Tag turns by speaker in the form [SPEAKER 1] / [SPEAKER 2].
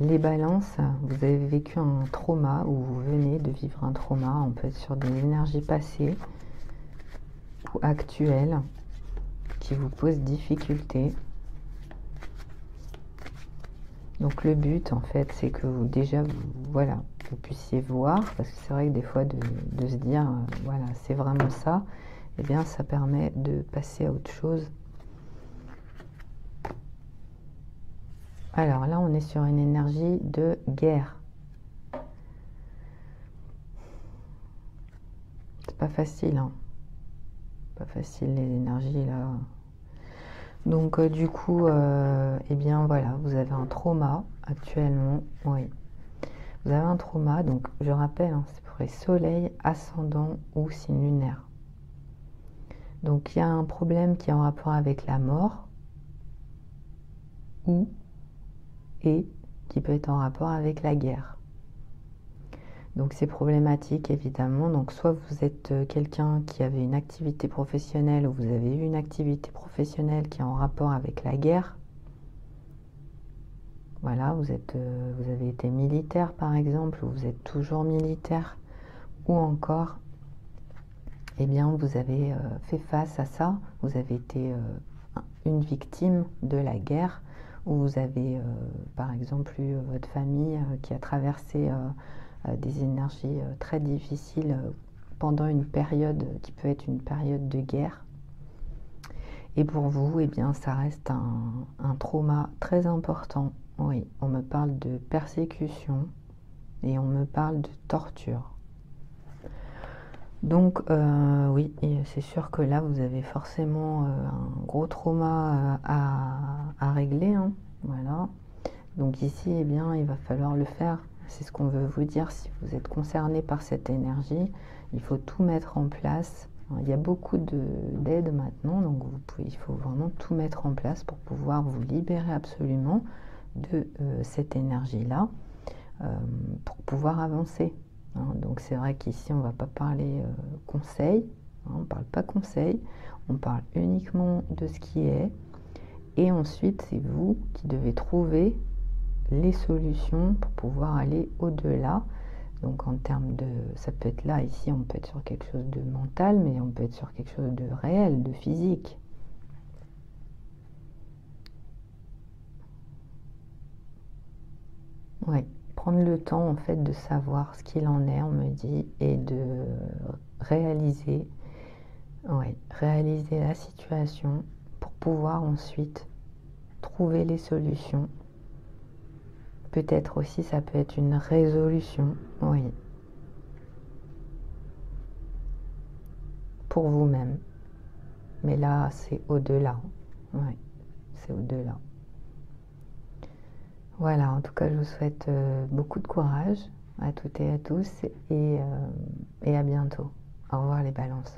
[SPEAKER 1] Les balances, vous avez vécu un trauma ou vous venez de vivre un trauma, on peut être sur des énergies passées ou actuelles qui vous posent difficulté. Donc le but en fait c'est que vous voilà, vous puissiez voir, parce que c'est vrai que des fois de se dire voilà c'est vraiment ça, et bien ça permet de passer à autre chose. Alors là, on est sur une énergie de guerre. C'est pas facile, hein. Pas facile les énergies là. Donc du coup, eh bien voilà, vous avez un trauma actuellement. Oui, vous avez un trauma. Donc je rappelle, hein, c'est pour les soleils, ascendant ou signe lunaire. Donc il y a un problème qui est en rapport avec la mort et qui peut être en rapport avec la guerre. Donc c'est problématique évidemment. Donc soit vous êtes quelqu'un qui avait une activité professionnelle ou vous avez eu une activité professionnelle qui est en rapport avec la guerre. Voilà, vous avez été militaire par exemple, ou vous êtes toujours militaire, ou encore, eh bien vous avez fait face à ça, vous avez été une victime de la guerre, ou vous avez par exemple eu votre famille qui a traversé des énergies très difficiles pendant une période qui peut être une période de guerre. Et pour vous, eh bien, ça reste un trauma très important. Oui, on me parle de persécution et on me parle de torture. Donc, oui, c'est sûr que là, vous avez forcément un gros trauma à régler, hein, voilà. Donc ici, eh bien, il va falloir le faire. C'est ce qu'on veut vous dire. Si vous êtes concerné par cette énergie, il faut tout mettre en place. Il y a beaucoup d'aide maintenant, donc il faut vraiment tout mettre en place pour pouvoir vous libérer absolument de cette énergie-là, pour pouvoir avancer. Hein. Donc c'est vrai qu'ici, on ne va pas parler conseil, hein, on ne parle pas conseil, on parle uniquement de ce qui est. Et ensuite, c'est vous qui devez trouver les solutions pour pouvoir aller au-delà. Donc en termes de, ça peut être là, ici on peut être sur quelque chose de mental, mais on peut être sur quelque chose de réel, de physique. Oui, prendre le temps en fait de savoir ce qu'il en est, on me dit, et de réaliser, réaliser la situation pour pouvoir ensuite trouver les solutions. Peut-être aussi, ça peut être une résolution, oui, pour vous-même. Mais là, c'est au-delà. Oui, c'est au-delà. Voilà, en tout cas, je vous souhaite beaucoup de courage à toutes et à tous et à bientôt. Au revoir les balances.